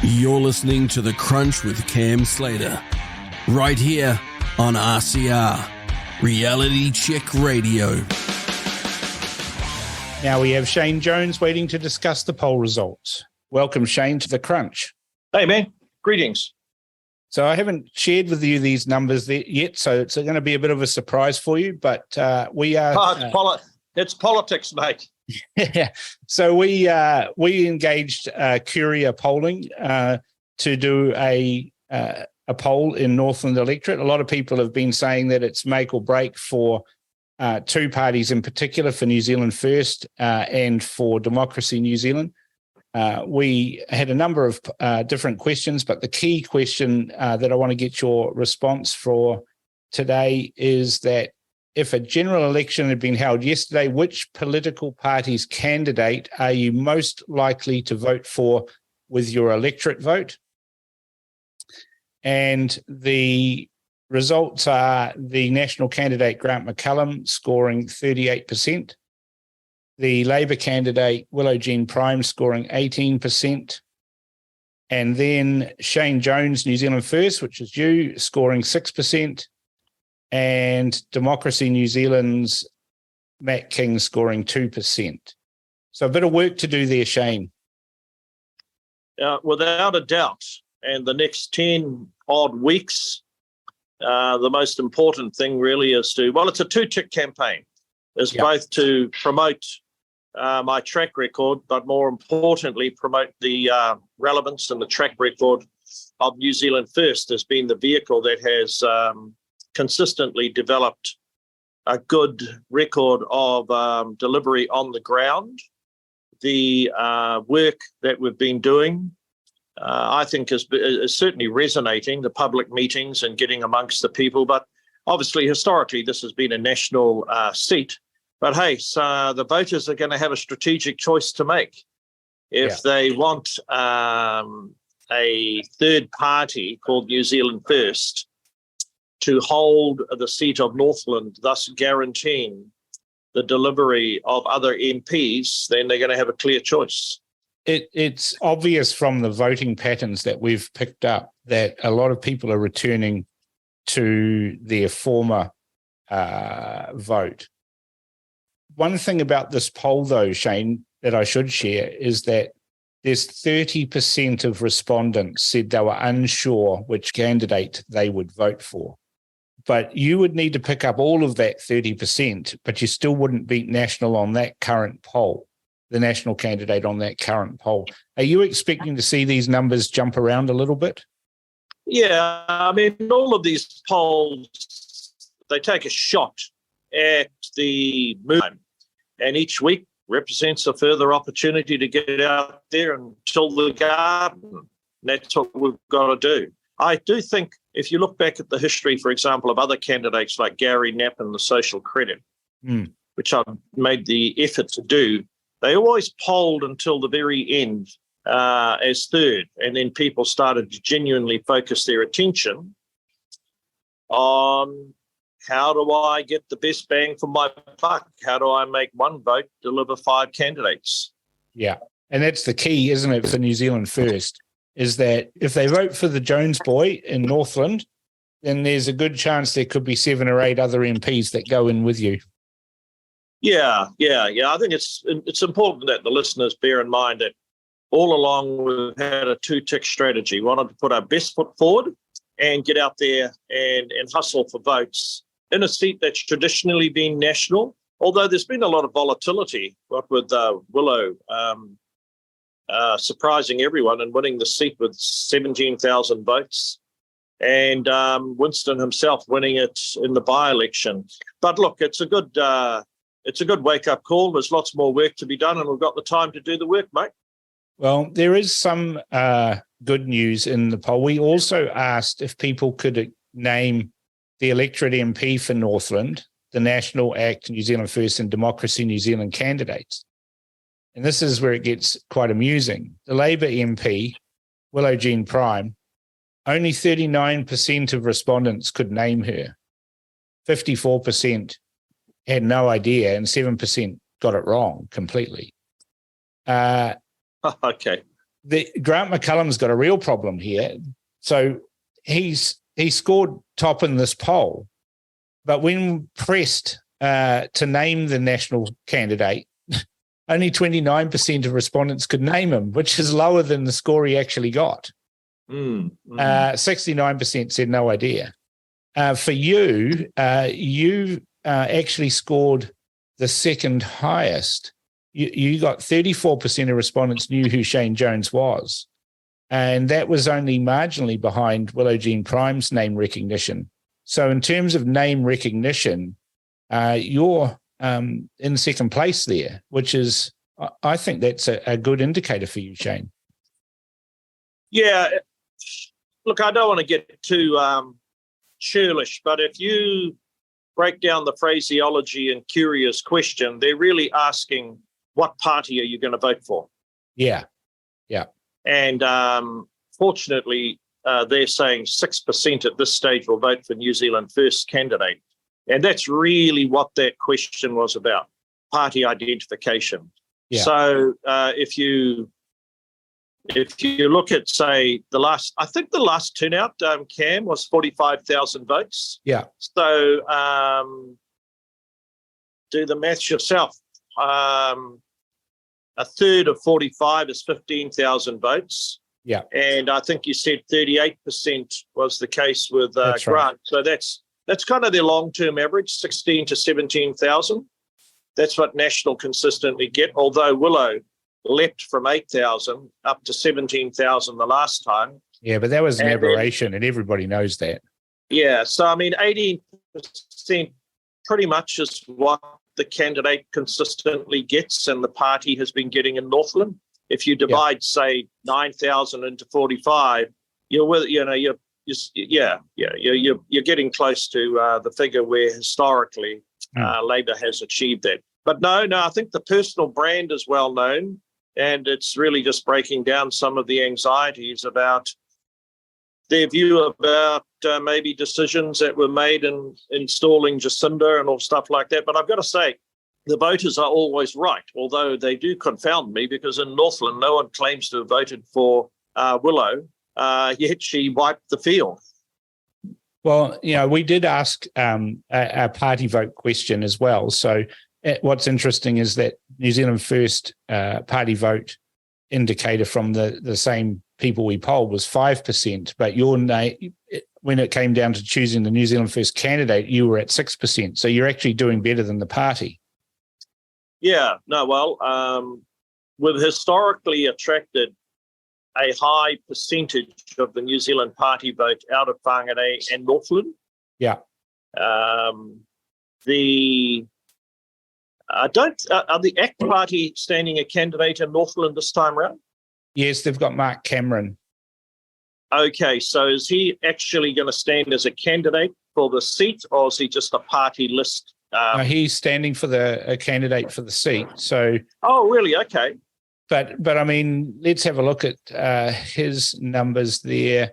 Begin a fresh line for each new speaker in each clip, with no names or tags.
You're listening to The Crunch with Cam Slater, right here on RCR, Reality Check Radio.
Now we have Shane Jones waiting to discuss the poll results. Welcome, Shane, to The Crunch.
Hey, man. Greetings.
So I haven't shared with you these numbers yet, so it's going to be a bit of a surprise for you, but we are...
It's politics, mate.
Yeah. So we engaged Courier Polling to do a poll in Northland electorate. A lot of people have been saying that it's make or break for two parties in particular, for New Zealand First and for Democracy New Zealand. We had a number of different questions, but the key question that I want to get your response for today is that if a general election had been held yesterday, which political party's candidate are you most likely to vote for with your electorate vote? And the results are the national candidate Grant McCallum scoring 38%, the Labour candidate Willow Jean Prime scoring 18%, and then Shane Jones, New Zealand First, which is you, scoring 6%, and Democracy New Zealand's Matt King scoring 2%. So a bit of work to do there, Shane.
Without a doubt. And the next 10 odd weeks, the most important thing really is it's a two-tick campaign. Both to promote my track record, but more importantly, promote the relevance and the track record of New Zealand First as being the vehicle that has consistently developed a good record of delivery on the ground. The work that we've been doing, I think, is certainly resonating, the public meetings and getting amongst the people. But obviously, historically, this has been a national seat. But hey, so the voters are going to have a strategic choice to make. If they want a third party called New Zealand First to hold the seat of Northland, thus guaranteeing the delivery of other MPs, then they're going to have a clear choice.
It's obvious from the voting patterns that we've picked up that a lot of people are returning to their former vote. One thing about this poll, though, Shane, that I should share is that there's 30% of respondents said they were unsure which candidate they would vote for. But you would need to pick up all of that 30%, but you still wouldn't beat National on that current poll, the national candidate on that current poll. Are you expecting to see these numbers jump around a little bit?
Yeah, I mean, all of these polls, they take a shot at the movement, and each week represents a further opportunity to get out there and till the garden. That's what we've got to do. I do think if you look back at the history, for example, of other candidates like Gary Knapp and the Social Credit, which I've made the effort to do, they always polled until the very end as third, and then people started to genuinely focus their attention on how do I get the best bang for my buck? How do I make one vote deliver 5 candidates?
Yeah, and that's the key, isn't it, for New Zealand First, is that if they vote for the Jones boy in Northland, then there's a good chance there could be 7 or 8 other MPs that go in with you.
Yeah. I think it's important that the listeners bear in mind that all along we've had a two-tick strategy. We wanted to put our best foot forward and get out there and hustle for votes in a seat that's traditionally been national, although there's been a lot of volatility, what with Willow surprising everyone and winning the seat with 17,000 votes, and Winston himself winning it in the by-election. But look, it's a good wake-up call. There's lots more work to be done, and we've got the time to do the work, mate.
Well, there is some good news in the poll. We also asked if people could name the electorate MP for Northland, the National Act, New Zealand First and Democracy New Zealand candidates. And this is where it gets quite amusing. The Labour MP, Willow Jean Prime, only 39% of respondents could name her. 54% had no idea, and 7% got it wrong completely.
Okay.
Grant McCullum's got a real problem here. So he scored top in this poll, but when pressed to name the national candidate, only 29% of respondents could name him, which is lower than the score he actually got. 69% said no idea. For you, you actually scored the second highest. You got 34% of respondents knew who Shane Jones was. And that was only marginally behind Willow Jean Prime's name recognition. So in terms of name recognition, you're in second place there, which is, I think that's a good indicator for you, Shane.
Yeah. Look, I don't want to get too churlish, but if you break down the phraseology in Curia's question, they're really asking, what party are you going to vote for?
Yeah.
And fortunately, they're saying 6% at this stage will vote for New Zealand First candidate. And that's really what that question was about, party identification.
Yeah.
So if you look at, say, I think the last turnout, Cam, was 45,000 votes.
Yeah.
So do the maths yourself. A third of 45 is 15,000 votes.
Yeah.
And I think you said 38% was the case with Grant. Right. So that's kind of their long-term average, 16 to 17,000. That's what National consistently get, although Willow leapt from 8,000 up to 17,000 the last time.
Yeah, but that was an aberration, and everybody knows that.
Yeah, so, 18% pretty much is what the candidate consistently gets and the party has been getting in Northland. If you divide, say, 9,000 into 45, you're getting close to the figure where historically Labor has achieved that. But no, I think the personal brand is well known, and it's really just breaking down some of the anxieties about their view about maybe decisions that were made in installing Jacinda and all stuff like that. But I've got to say, the voters are always right, although they do confound me because in Northland, no one claims to have voted for Willow, yet she wiped the field.
Well, we did ask a party vote question as well. So what's interesting is that New Zealand First party vote indicator from the same people we polled was 5%, but your name, when it came down to choosing the New Zealand First candidate, you were at 6%. So you're actually doing better than the party.
Yeah, no, well, we've historically attracted a high percentage of the New Zealand party vote out of Whangarei and Northland.
Yeah.
Are the ACT Party standing a candidate in Northland this time around?
Yes, they've got Mark Cameron.
Okay, so is he actually going to stand as a candidate for the seat, or is he just a party list?
No, he's standing for a candidate for the seat. So.
Oh, really? Okay.
But let's have a look at his numbers there.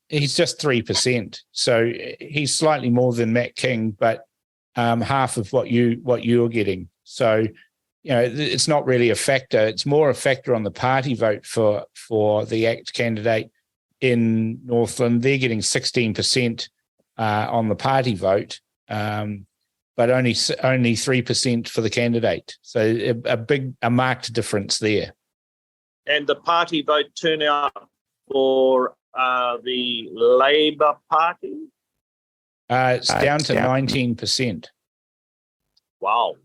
He's just 3%, so he's slightly more than Matt King, but half of what you're getting. So, it's not really a factor. It's more a factor on the party vote for the ACT candidate in Northland. They're getting 16% on the party vote, but only 3% for the candidate. So a marked difference there.
And the party vote turnout for the Labor Party?
It's down to 19%.
Wow.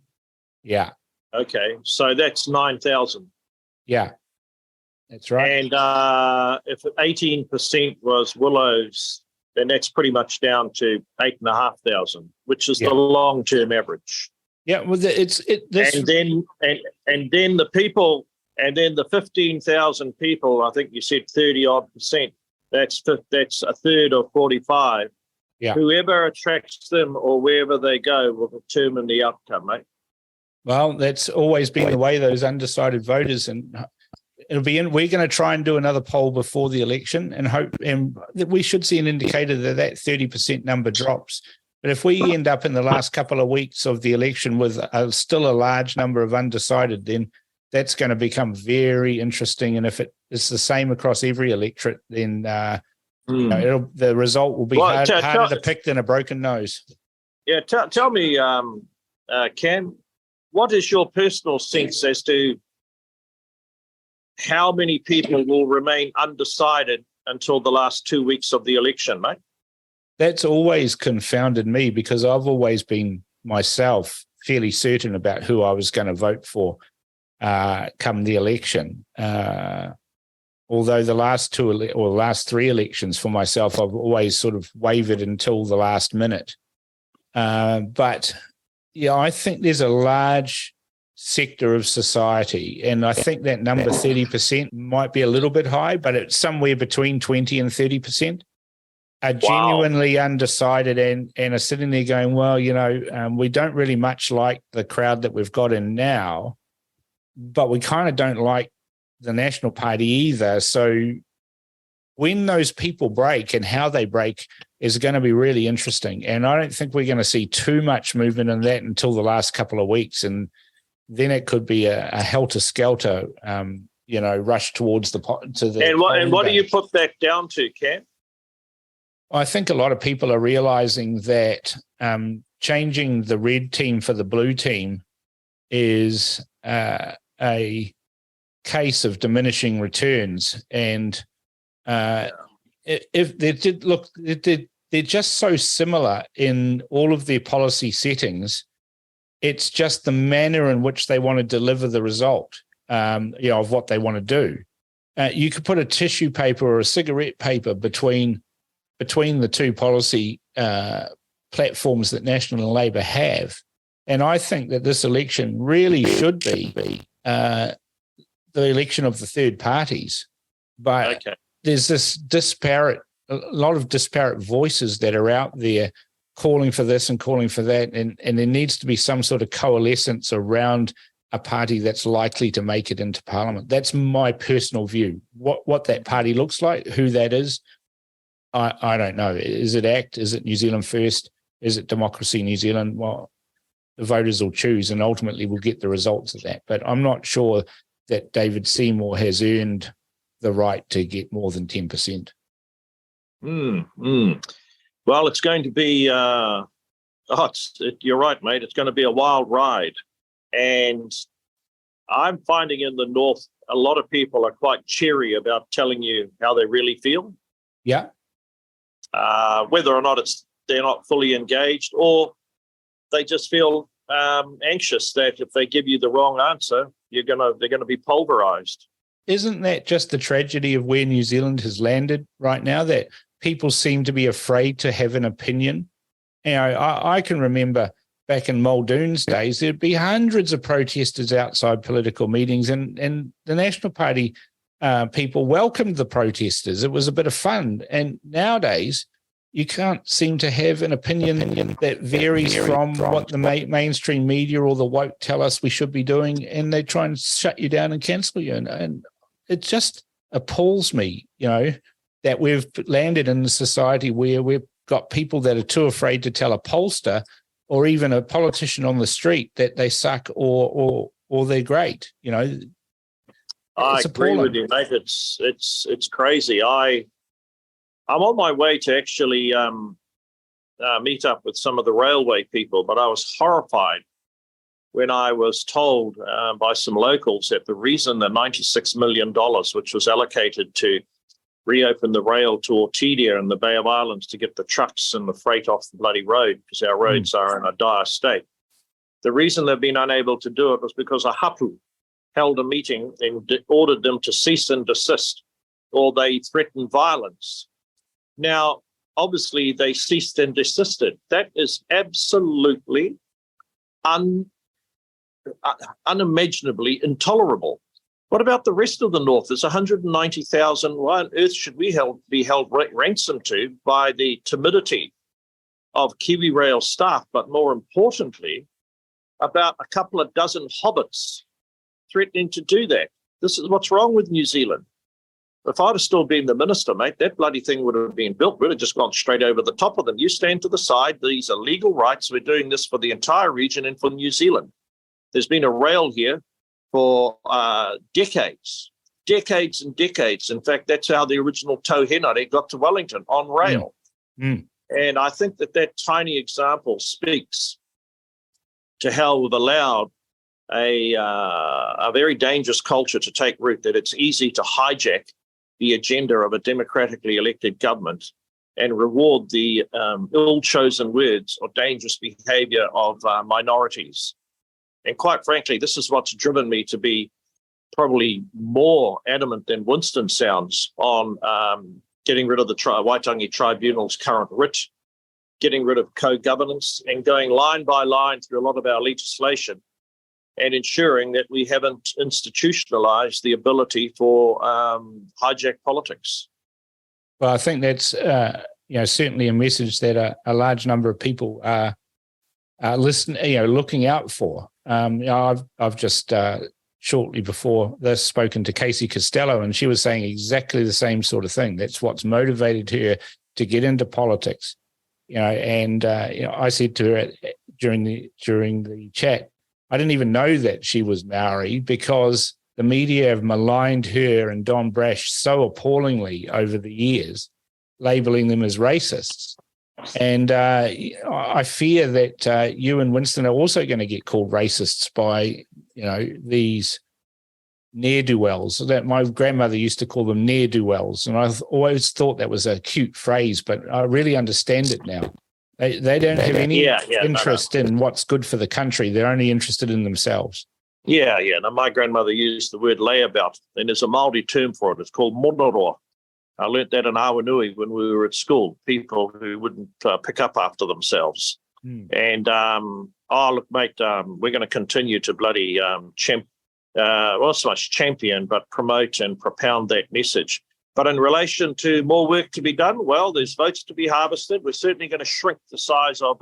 Yeah.
Okay, so that's 9,000.
Yeah, that's right.
And if 18% was Willow's, then that's pretty much down to 8,500, which is the long-term average.
Yeah, well, and
then the people, and then the 15,000 people, I think you said 30-odd%. That's a third of 45.
Yeah.
Whoever attracts them or wherever they go will determine the outcome, mate.
Well, that's always been the way, those undecided voters, and we're going to try and do another poll before the election and hope, and that we should see an indicator that 30% number drops. But if we end up in the last couple of weeks of the election with still a large number of undecided, then that's going to become very interesting. And if it's the same across every electorate, then the result will be harder to pick than a broken nose.
Yeah, tell me, Cam, what is your personal sense as to how many people will remain undecided until the last 2 weeks of the election, mate?
That's always confounded me, because I've always been myself fairly certain about who I was going to vote for come the election. Although the last last three elections for myself, I've always sort of wavered until the last minute. But yeah, I think there's a large sector of society, and I think that number 30% might be a little bit high, but it's somewhere between 20 and 30%. Are genuinely undecided and are sitting there going, well, we don't really much like the crowd that we've got in now, but we kind of don't like the National Party either. So when those people break and how they break is going to be really interesting. And I don't think we're going to see too much movement in that until the last couple of weeks. And then it could be a helter-skelter, rush towards the.
And what do you put that down to, Cam?
I think a lot of people are realizing that changing the red team for the blue team is a case of diminishing returns. And if they did look, they're just so similar in all of their policy settings. It's just the manner in which they want to deliver the result, of what they want to do. You could put a tissue paper or a cigarette paper between the two policy platforms that National and Labor have. And I think that this election really should be the election of the third parties. But there's this a lot of disparate voices that are out there calling for this and calling for that. And there needs to be some sort of coalescence around a party that's likely to make it into Parliament. That's my personal view. What that party looks like, who that is, I don't know. Is it ACT? Is it New Zealand First? Is it Democracy New Zealand? Well, the voters will choose, and ultimately we'll get the results of that. But I'm not sure that David Seymour has earned the right to get more than 10%.
Well, it's going to be, you're right, mate. It's going to be a wild ride. And I'm finding in the North, a lot of people are quite cheery about telling you how they really feel.
Yeah.
Whether or not they're not fully engaged, or they just feel anxious that if they give you the wrong answer, they're gonna be pulverized.
Isn't that just the tragedy of where New Zealand has landed right now, that people seem to be afraid to have an opinion? I can remember back in Muldoon's days, there'd be hundreds of protesters outside political meetings, and the National Party people welcomed the protesters. It was a bit of fun. And nowadays, you can't seem to have an opinion that varies from what the mainstream media or the woke tell us we should be doing, and they try and shut you down and cancel you. And it just appalls me, that we've landed in a society where we've got people that are too afraid to tell a pollster or even a politician on the street that they suck or they're great.
I agree with you, mate. It's crazy. I'm on my way to actually meet up with some of the railway people, but I was horrified when I was told by some locals that the reason the $96 million, which was allocated to reopen the rail to Ortigia and the Bay of Islands to get the trucks and the freight off the bloody road, because our roads are in a dire state, the reason they've been unable to do it was because a hapu held a meeting and ordered them to cease and desist, or they threatened violence. Now, obviously, they ceased and desisted. That is absolutely unimaginably intolerable. What about the rest of the North? There's 190,000. Why on earth should we be held ransom to by the timidity of Kiwi Rail staff, but more importantly, about a couple of dozen hobbits threatening to do that? This is what's wrong with New Zealand. If I'd have still been the minister, mate, that bloody thing would have been built. We'd have just gone straight over the top of them. You stand to the side. These are legal rights. We're doing this for the entire region and for New Zealand. There's been a rail here for decades and decades. In fact, that's how the original tow henare got to Wellington, on rail. And I think that tiny example speaks to how we've allowed a very dangerous culture to take root, that it's easy to hijack the agenda of a democratically elected government and reward the ill-chosen words or dangerous behaviour of minorities. And quite frankly, this is what's driven me to be probably more adamant than Winston sounds on getting rid of the Waitangi Tribunal's current writ, getting rid of co-governance, and going line by line through a lot of our legislation and ensuring that we haven't institutionalised the ability for hijack politics.
Well, I think that's certainly a message that a large number of people are looking out for. I've just shortly before this spoken to Casey Costello, and she was saying exactly the same sort of thing. That's what's motivated her to get into politics. I said to her during the chat, I didn't even know that she was Maori, because the media have maligned her and Don Brash so appallingly over the years, labeling them as racists. And I fear that you and Winston are also going to get called racists by, these ne'er-do-wells. That my grandmother used to call them ne'er-do-wells, and I always thought that was a cute phrase, but I really understand it now. They don't have any interest in what's good for the country. They're only interested in themselves.
Yeah. Now, my grandmother used the word layabout, and there's a Māori term for it. It's called monoroa. I learnt that in Awanui when we were at school, people who wouldn't pick up after themselves. And, look, mate, we're going to continue to bloody not so much champion, but promote and propound that message. But in relation to more work to be done, well, there's votes to be harvested. We're certainly going to shrink the size of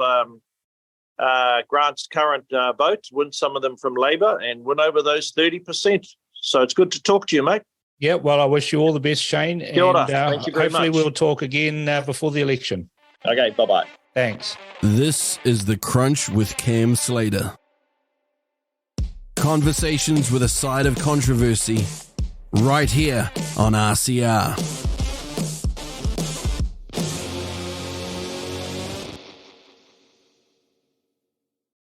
Grant's current vote, win some of them from Labour, and win over those 30%. So it's good to talk to you, mate.
Yeah, well, I wish you all the best, Shane.
Kia ora. Thank you very much.
Hopefully we'll talk again before the election.
Okay, bye-bye.
Thanks.
This is The Crunch with Cam Slater. Conversations with a side of controversy, right here on RCR.